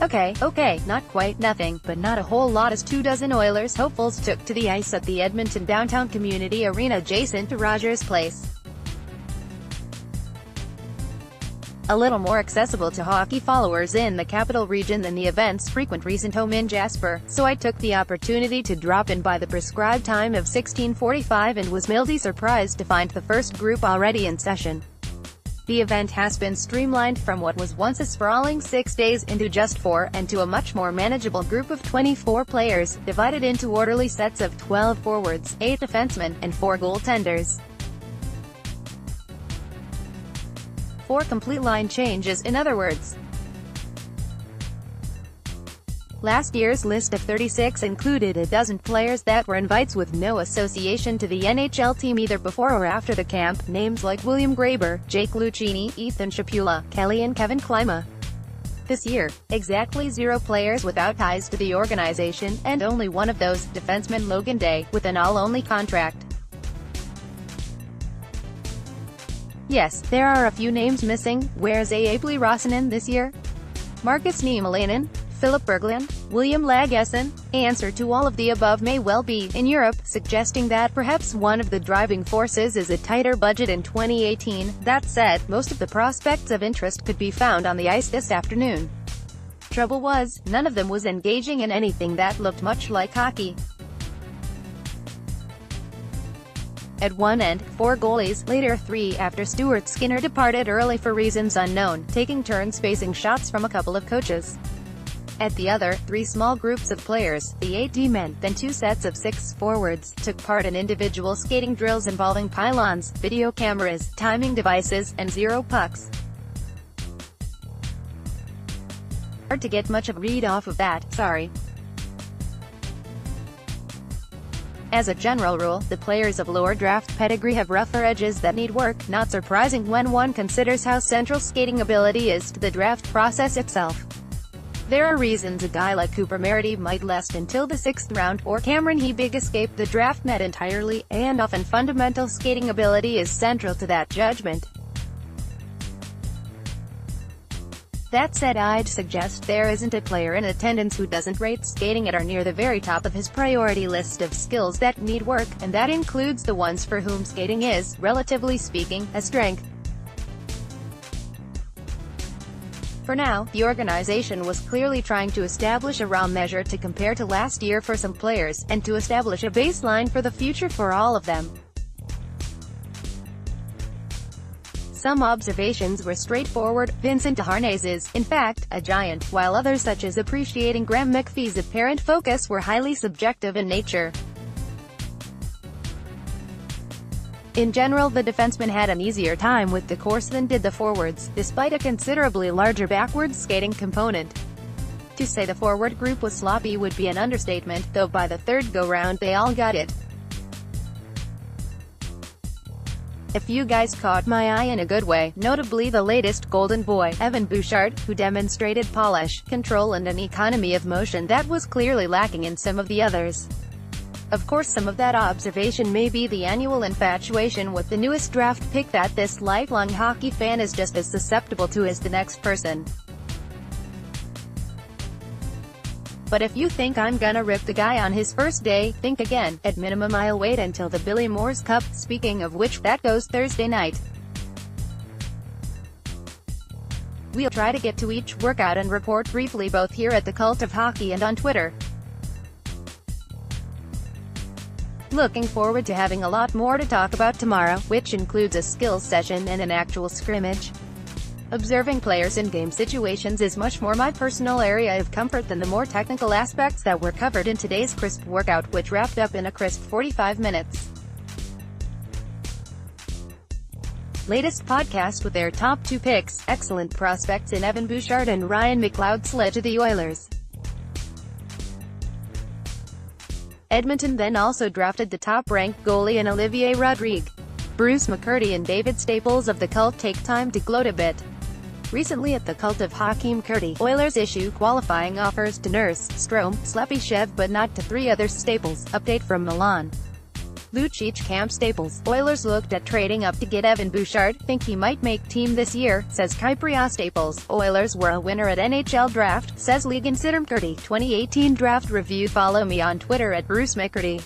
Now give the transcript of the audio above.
Okay, not quite nothing, but not a whole lot, as 24 Oilers hopefuls took to the ice at the Edmonton Downtown Community Arena adjacent to Rogers Place. A little more accessible to hockey followers in the capital region than the event's frequent recent home in Jasper, so I took the opportunity to drop in by the prescribed time of 16:45 and was mildly surprised to find the first group already in session. The event has been streamlined from what was once a sprawling 6 days into just 4, and to a much more manageable group of 24 players, divided into orderly sets of 12 forwards, 8 defensemen, and 4 goaltenders. 4 complete line changes, in other words. Last year's list of 36 included a dozen players that were invites with no association to the NHL team either before or after the camp, names like William Graber, Jake Lucchini, Ethan Shapula, Kelly and Kevin Klima. This year, exactly 0 players without ties to the organization, and only one of those, defenseman Logan Day, with an all-only contract. Yes, there are a few names missing. Where's Aapeli Rossinen this year? Markus Niemelainen? Philip Berglund? William Lagesson? Answer to all of the above may well be in Europe, suggesting that perhaps one of the driving forces is a tighter budget in 2018. That said, most of the prospects of interest could be found on the ice this afternoon. Trouble was, none of them was engaging in anything that looked much like hockey. At one end, 4 goalies, later 3 after Stuart Skinner departed early for reasons unknown, taking turns facing shots from a couple of coaches. At the other, 3 small groups of players, the 8 D-men, then 2 sets of 6 forwards, took part in individual skating drills involving pylons, video cameras, timing devices, and 0 pucks. Hard to get much of a read off of that, sorry. As a general rule, the players of lower draft pedigree have rougher edges that need work, not surprising when one considers how central skating ability is to the draft process itself. There are reasons a guy like Cooper Merity might last until the 6th round, or Cameron Hebig escape the draft net entirely, and often fundamental skating ability is central to that judgment. That said, I'd suggest there isn't a player in attendance who doesn't rate skating at or near the very top of his priority list of skills that need work, and that includes the ones for whom skating is, relatively speaking, a strength. For now, the organization was clearly trying to establish a round measure to compare to last year for some players, and to establish a baseline for the future for all of them. Some observations were straightforward. Vincent Deharnay's is, in fact, a giant, while others such as appreciating Graham McPhee's apparent focus were highly subjective in nature. In general, the defensemen had an easier time with the course than did the forwards, despite a considerably larger backwards skating component. To say the forward group was sloppy would be an understatement, though by the 3rd go-round they all got it. A few guys caught my eye in a good way, notably the latest golden boy, Evan Bouchard, who demonstrated polish, control and an economy of motion that was clearly lacking in some of the others. Of course, some of that observation may be the annual infatuation with the newest draft pick that this lifelong hockey fan is just as susceptible to as the next person. But if you think I'm gonna rip the guy on his first day, think again. At minimum I'll wait until the Billy Moore's Cup, speaking of which, that goes Thursday night. We'll try to get to each workout and report briefly both here at the Cult of Hockey and on Twitter. Looking forward to having a lot more to talk about tomorrow, which includes a skills session and an actual scrimmage. Observing players in game situations is much more my personal area of comfort than the more technical aspects that were covered in today's crisp workout, which wrapped up in a crisp 45 minutes. Latest podcast with their top 2 picks, excellent prospects in Evan Bouchard and Ryan McLeod sled to the Oilers. Edmonton then also drafted the top-ranked goalie in Olivier Rodrigue. Bruce McCurdy and David Staples of the Cult take time to gloat a bit. Recently at the Cult of Hockey McCurdy, Oilers issue qualifying offers to Nurse, Strome, Slepyshev but not to 3 others. Staples, update from Milan. Lucic camp staples. Oilers looked at trading up to get Evan Bouchard. Think he might make team this year, says Kypria Staples. Oilers were a winner at NHL draft, says League Insider McCurdy. 2018 draft review. Follow me on Twitter at Bruce McCurdy.